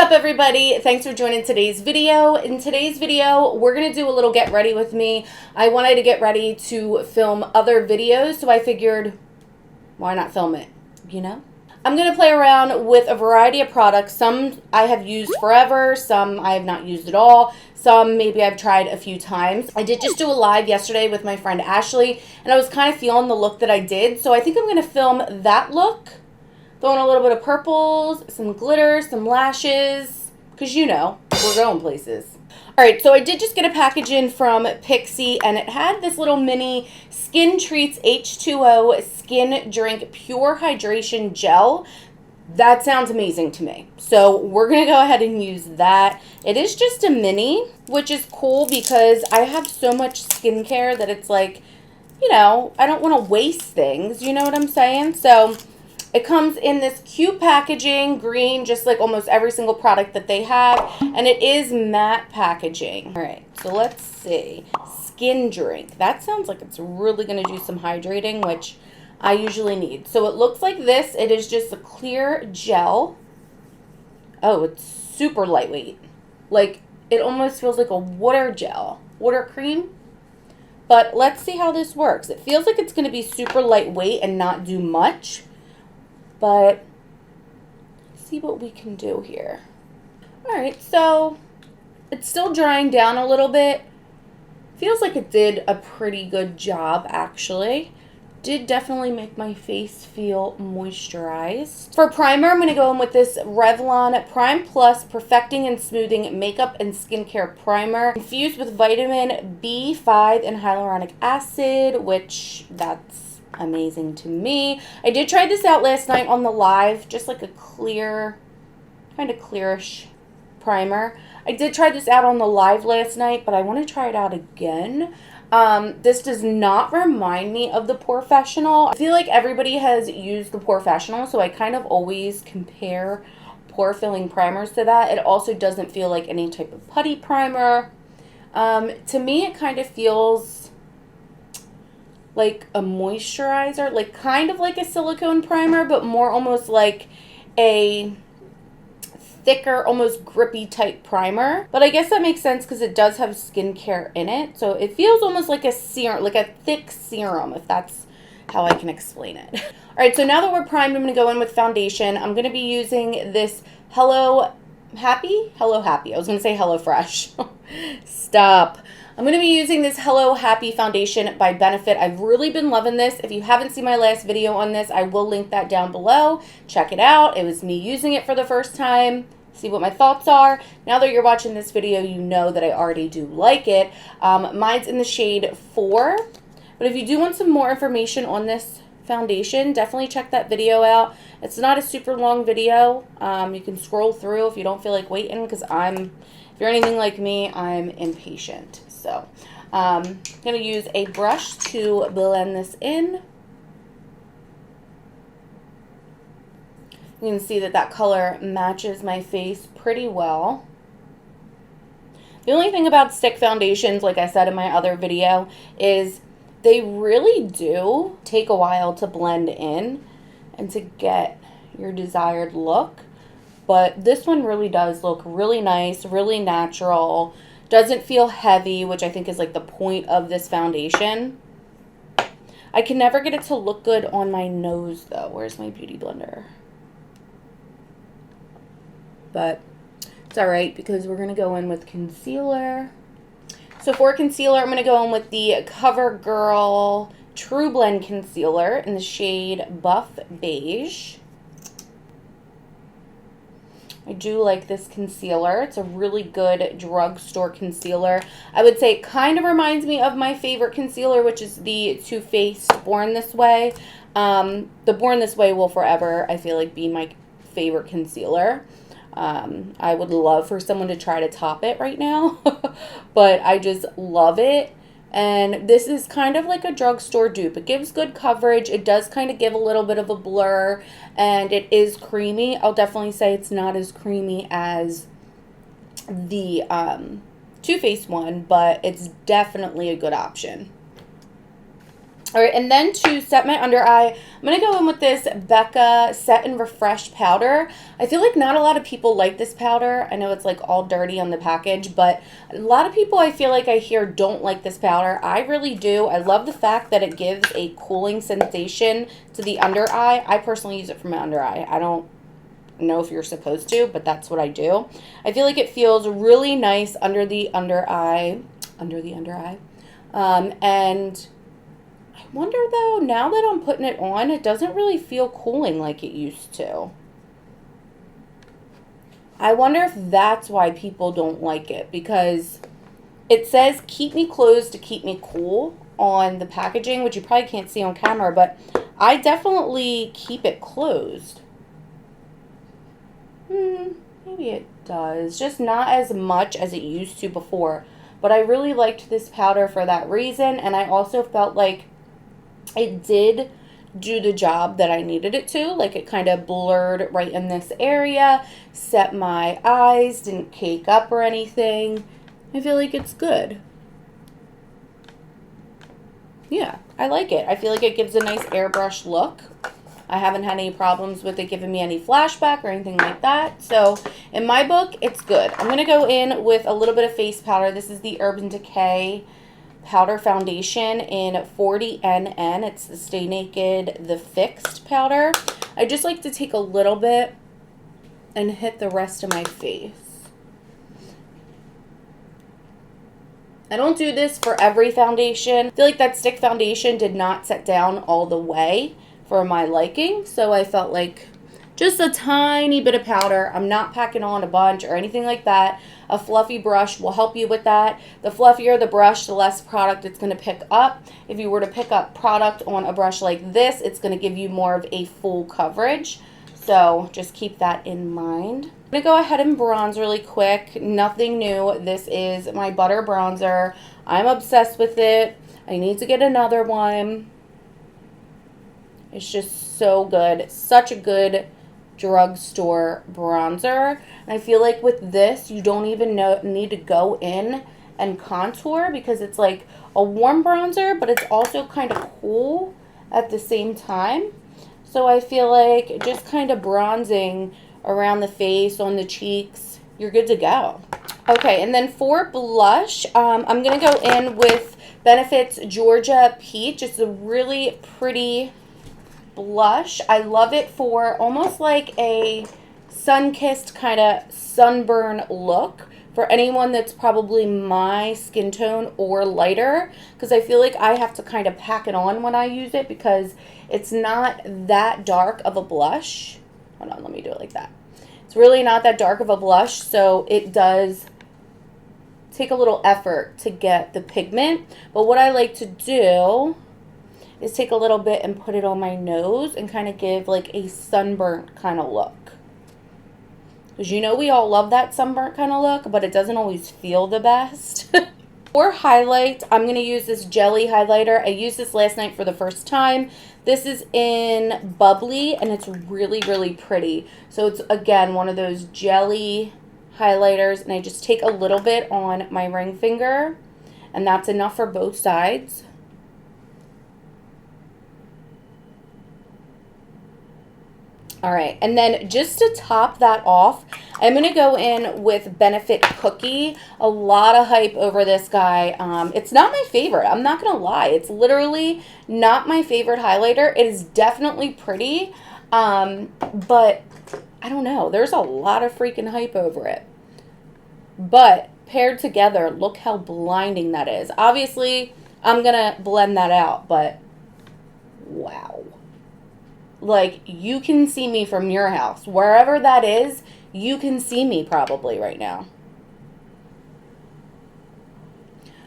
up, everybody? Thanks for joining today's video. In today's video, we're going to do a little get ready with me. I wanted to get ready to film other videos, so I figured, why not film it, you know? I'm going to play around with a variety of products. Some I have used forever, some I have not used at all, some maybe I've tried a few times. I did just do a live yesterday with my friend Ashley, and I was kind of feeling the look that I did, so I think I'm going to film that look. Throwing a little bit of purples, some glitter, some lashes, because you know, we're going places. Alright, so I did just get a package in from Pixie, and it had this little mini Skin Treats H2O Skin Drink Pure Hydration Gel. That sounds amazing to me. So we're going to go ahead and use that. It is just a mini, which is cool because I have so much skincare that it's like, you know, I don't want to waste things, you know what I'm saying? So it comes in this cute packaging, green, just like almost every single product that they have. And it is matte packaging. All right, so let's see. Skin drink. That sounds like it's really going to do some hydrating, which I usually need. So it looks like this. It is just a clear gel. Oh, it's super lightweight. Like, it almost feels like a water gel. Water cream. But let's see how this works. It feels like it's going to be super lightweight and not do much. But let's see what we can do here. Alright, so it's still drying down a little bit. Feels like it did a pretty good job, actually. Did definitely make my face feel moisturized. For primer, I'm going to go in with this Revlon Prime Plus Perfecting and Smoothing Makeup and Skincare Primer. Infused with vitamin B5 and hyaluronic acid, which that's amazing to me. I did try this out last night on the live, just like a clear, kind of clearish primer. I did try this out on the live last night, but I want to try it out again. This does not remind me of the Porefessional. I feel like everybody has used the Porefessional, so I kind of always compare pore filling primers to that. It also doesn't feel like any type of putty primer. To me, it kind of feels like a moisturizer, like kind of like a silicone primer, but more almost like a thicker, almost grippy type primer. But I guess that makes sense because it does have skincare in it. So it feels almost like a serum, like a thick serum, if that's how I can explain it. All right, so now that we're primed, I'm going to go in with foundation. I'm going to be using this Hello Happy. I was going to say Hello Fresh. Stop. I'm going to be using this Hello Happy Foundation by Benefit. I've really been loving this. If you haven't seen my last video on this, I will link that down below. Check it out. It was me using it for the first time. See what my thoughts are. Now that you're watching this video, you know that I already do like it. Mine's in the shade 4. But if you do want some more information on this foundation, definitely check that video out. It's not a super long video. You can scroll through if you don't feel like waiting, because if you're anything like me, I'm impatient. So I'm going to use a brush to blend this in. You can see that that color matches my face pretty well. The only thing about stick foundations, like I said in my other video, is they really do take a while to blend in and to get your desired look. But this one really does look really nice, really natural. Doesn't feel heavy, which I think is like the point of this foundation. I can never get it to look good on my nose though. Where's my beauty blender? But it's alright because we're going to go in with concealer. So for concealer, I'm going to go in with the CoverGirl True Blend Concealer in the shade Buff Beige. I do like this concealer. It's a really good drugstore concealer. I would say it kind of reminds me of my favorite concealer, which is the Too Faced Born This Way. The Born This Way will forever, I feel like, be my favorite concealer. I would love for someone to try to top it right now, but I just love it. And this is kind of like a drugstore dupe. It gives good coverage. It does kind of give a little bit of a blur, and it is creamy. I'll definitely say it's not as creamy as the Too Faced one, but it's definitely a good option. All right, and then to set my under eye, I'm going to go in with this Becca Set and Refresh powder. I feel like not a lot of people like this powder. I know it's like all dirty on the package, but a lot of people I feel like I hear don't like this powder. I really do. I love the fact that it gives a cooling sensation to the under eye. I personally use it for my under eye. I don't know if you're supposed to, but that's what I do. I feel like it feels really nice under the under eye. And I wonder though, now that I'm putting it on, it doesn't really feel cooling like it used to. I wonder if that's why people don't like it, because it says keep me closed to keep me cool on the packaging, which you probably can't see on camera, but I definitely keep it closed. Maybe it does, just not as much as it used to before. But I really liked this powder for that reason, and I also felt like it did do the job that I needed it to. Like it kind of blurred right in this area, set my eyes, didn't cake up or anything. I feel like it's good. Yeah, I like it. I feel like it gives a nice airbrush look. I haven't had any problems with it giving me any flashback or anything like that. So in my book, it's good. I'm going to go in with a little bit of face powder. This is the Urban Decay powder foundation in 40NN. It's the Stay Naked, the fixed powder. I just like to take a little bit and hit the rest of my face. I don't do this for every foundation. I feel like that stick foundation did not set down all the way for my liking, so I felt like just a tiny bit of powder. I'm not packing on a bunch or anything like that. A fluffy brush will help you with that. The fluffier the brush, the less product it's going to pick up. If you were to pick up product on a brush like this, it's going to give you more of a full coverage. So just keep that in mind. I'm going to go ahead and bronze really quick. Nothing new. This is my Butter Bronzer. I'm obsessed with it. I need to get another one. It's just so good. Such a good drugstore bronzer. And I feel like with this, you don't even need to go in and contour, because it's like a warm bronzer, but it's also kind of cool at the same time. So I feel like just kind of bronzing around the face, on the cheeks, you're good to go. Okay, and then for blush, I'm going to go in with Benefit's Georgia Peach. It's a really pretty blush. I love it for almost like a sun-kissed kind of sunburn look for anyone that's probably my skin tone or lighter, because I feel like I have to kind of pack it on when I use it because it's not that dark of a blush. Hold on, let me do it like that. It's really not that dark of a blush, so it does take a little effort to get the pigment. But what I like to do is take a little bit and put it on my nose and kind of give like a sunburnt kind of look. Because you know we all love that sunburnt kind of look, but it doesn't always feel the best. For highlight, I'm going to use this jelly highlighter. I used this last night for the first time. This is in Bubbly, and it's really, really pretty. So it's, again, one of those jelly highlighters, and I just take a little bit on my ring finger, and that's enough for both sides. All right, and then just to top that off, I'm going to go in with Benefit Cookie. A lot of hype over this guy. It's not my favorite. I'm not going to lie. It's literally not my favorite highlighter. It is definitely pretty, but I don't know. There's a lot of freaking hype over it. But paired together, look how blinding that is. Obviously, I'm going to blend that out, but wow. Like, you can see me from your house. Wherever that is, you can see me probably right now.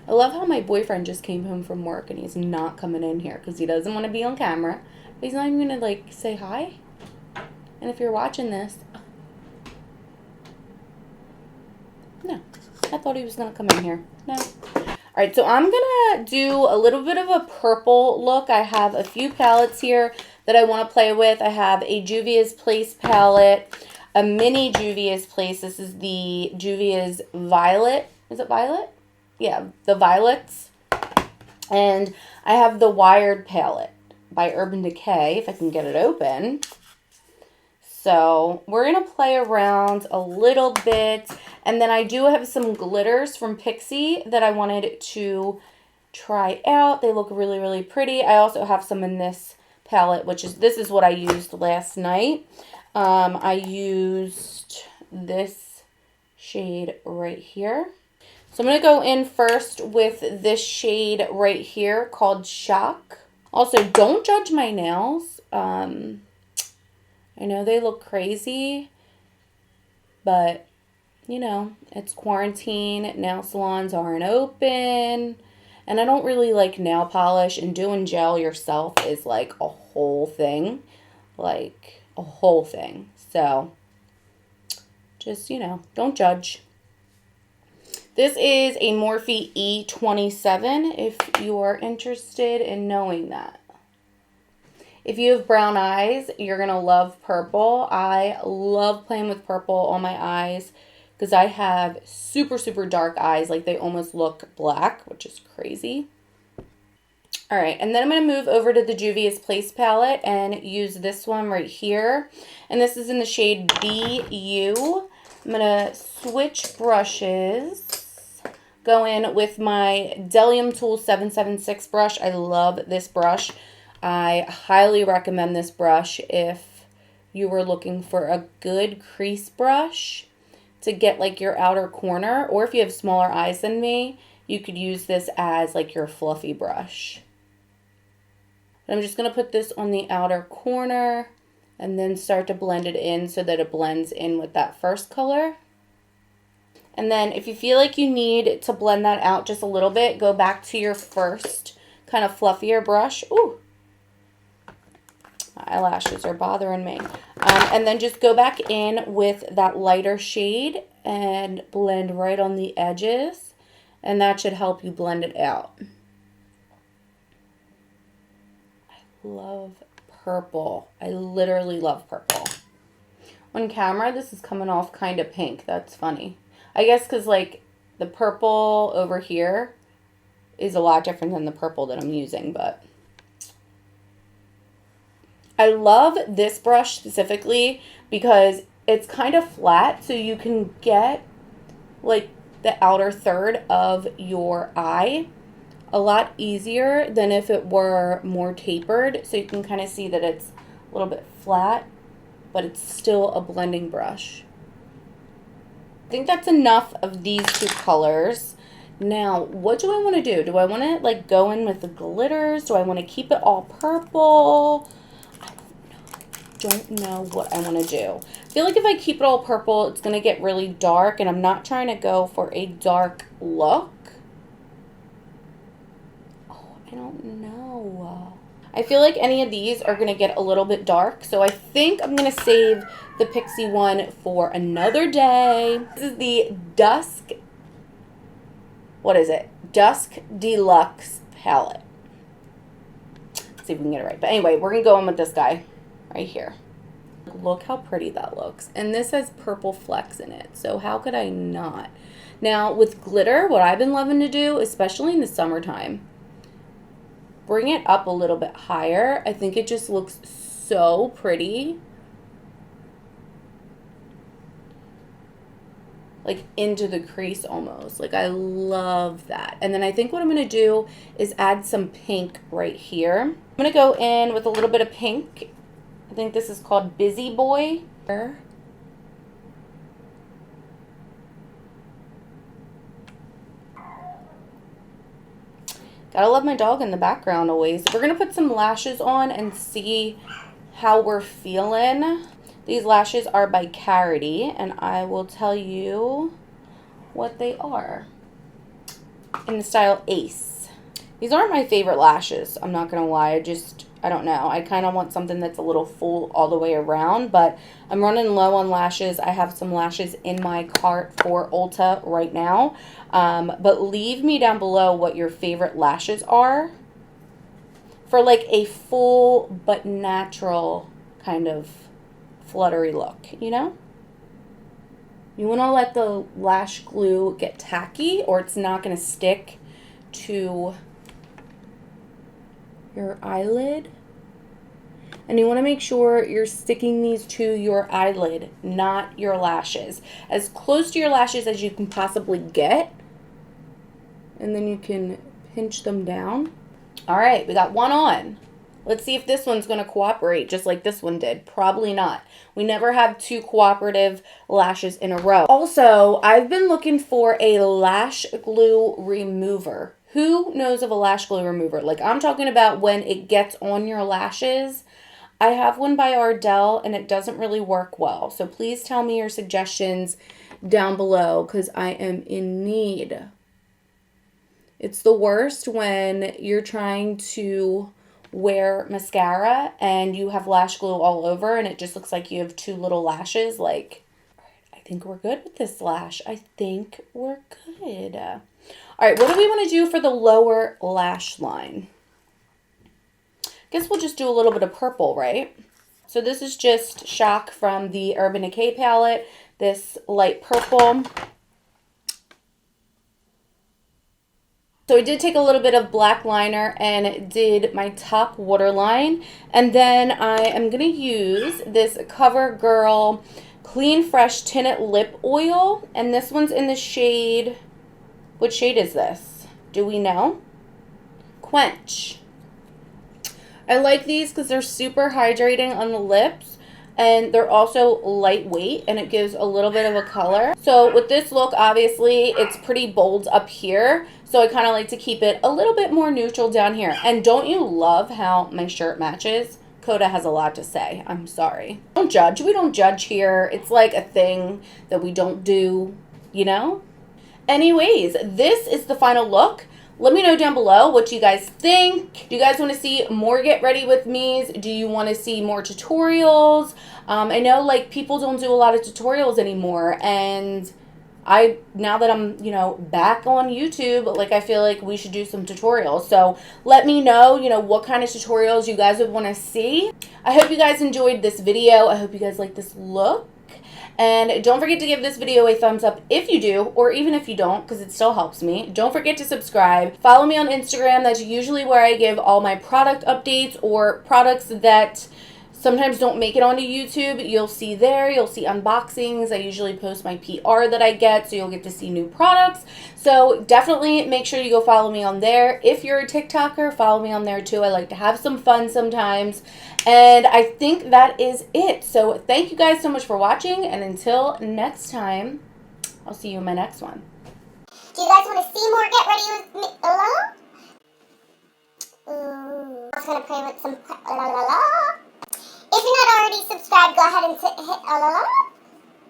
I love how my boyfriend just came home from work and he's not coming in here because he doesn't want to be on camera. But he's not even going to, like, say hi. And if you're watching this, no. I thought he was going to come in here. No. All right, so I'm going to do a little bit of a purple look. I have a few palettes here that I want to play with. I have a Juvia's Place palette, a mini Juvia's Place. This is the Juvia's Violet. Is it Violet? Yeah, the Violets. And I have the Wired palette by Urban Decay, if I can get it open. So we're going to play around a little bit. And then I do have some glitters from Pixi that I wanted to try out. They look really, really pretty. I also have some in this palette, this is what I used last night. I used this shade right here. So I'm going to go in first with this shade right here called Shock. Also, don't judge my nails. I know they look crazy, but, you know, it's quarantine, nail salons aren't open, and I don't really like nail polish, and doing gel yourself is like a whole thing, So, just, you know, don't judge. This is a Morphe E27 if you are interested in knowing that. If you have brown eyes, you're going to love purple. I love playing with purple on my eyes because I have super, super dark eyes. Like they almost look black, which is crazy. All right, and then I'm going to move over to the Juvia's Place palette and use this one right here. And this is in the shade BU. I'm going to switch brushes. Go in with my Delium Tool 776 brush. I love this brush. I highly recommend this brush if you were looking for a good crease brush to get like your outer corner, or if you have smaller eyes than me, you could use this as like your fluffy brush. But I'm just going to put this on the outer corner and then start to blend it in so that it blends in with that first color. And then if you feel like you need to blend that out just a little bit, go back to your first kind of fluffier brush. Ooh. Eyelashes are bothering me. And then just go back in with that lighter shade and blend right on the edges. And that should help you blend it out. I love purple. I literally love purple. On camera, this is coming off kind of pink. That's funny. I guess because like the purple over here is a lot different than the purple that I'm using, but I love this brush specifically because it's kind of flat, so you can get like the outer third of your eye a lot easier than if it were more tapered. So you can kind of see that it's a little bit flat, but it's still a blending brush. I think that's enough of these two colors. Now, what do I want to do? Do I want to like go in with the glitters? Do I want to keep it all purple? Don't know what I want to do. I feel like if I keep it all purple, it's going to get really dark, and I'm not trying to go for a dark look. Oh, I don't know. I feel like any of these are going to get a little bit dark, so I think I'm going to save the Pixi one for another day. This is the Dusk, what is it? Dusk Deluxe palette. Let's see if we can get it right. But anyway, we're going to go in with this guy. Right here. Look how pretty that looks. And this has purple flecks in it. So how could I not? Now with glitter, what I've been loving to do, especially in the summertime, bring it up a little bit higher. I think it just looks so pretty. Like into the crease almost. Like I love that. And then I think what I'm going to do is add some pink right here. I'm going to go in with a little bit of pink. I think this is called Busy Boy. Gotta love my dog in the background always. We're gonna put some lashes on and see how we're feeling. These lashes are by Carity, and I will tell you what they are. In the style Ace. These aren't my favorite lashes, I'm not gonna lie. I don't know. I kind of want something that's a little full all the way around, but I'm running low on lashes. I have some lashes in my cart for Ulta right now. But leave me down below what your favorite lashes are for like a full but natural kind of fluttery look, you know? You want to let the lash glue get tacky or it's not going to stick to your eyelid. And you want to make sure you're sticking these to your eyelid, not your lashes. As close to your lashes as you can possibly get. And then you can pinch them down. All right, we got one on. Let's see if this one's going to cooperate just like this one did. Probably not. We never have two cooperative lashes in a row. Also, I've been looking for a lash glue remover. Who knows of a lash glue remover? Like, I'm talking about when it gets on your lashes. I have one by Ardell and it doesn't really work well. So please tell me your suggestions down below because I am in need. It's the worst when you're trying to wear mascara and you have lash glue all over and it just looks like you have two little lashes. Like, I think we're good with this lash. I think we're good. All right, what do we want to do for the lower lash line? Guess we'll just do a little bit of purple, right? So this is just Shock from the Urban Decay palette, this light purple. So I did take a little bit of black liner and did my top waterline. And then I am going to use this CoverGirl Clean Fresh Tinted Lip Oil. And this one's in the shade, what shade is this? Do we know? Quench. I like these because they're super hydrating on the lips. And they're also lightweight and it gives a little bit of a color. So with this look, obviously, it's pretty bold up here. So I kind of like to keep it a little bit more neutral down here. And don't you love how my shirt matches? Coda has a lot to say. I'm sorry. Don't judge. We don't judge here. It's like a thing that we don't do, you know? Anyways, this is the final look. Let me know down below what you guys think. Do you guys want to see more Get Ready With Me's? Do you want to see more tutorials? I know like people don't do a lot of tutorials anymore, and now that I'm, you know, back on YouTube, like I feel like we should do some tutorials. So let me know, you know, what kind of tutorials you guys would want to see. I hope you guys enjoyed this video. I hope you guys like this look. And don't forget to give this video a thumbs up if you do, or even if you don't, because it still helps me. Don't forget to subscribe. Follow me on Instagram. That's usually where I give all my product updates or products that sometimes don't make it onto YouTube. You'll see there. You'll see unboxings. I usually post my PR that I get, so you'll get to see new products. So definitely make sure you go follow me on there. If you're a TikToker, follow me on there too. I like to have some fun sometimes. And I think that is it. So thank you guys so much for watching. And until next time, I'll see you in my next one. Do you guys want to see more Get Ready With Me? I was going to play with some... If you're not already subscribed, go ahead and hit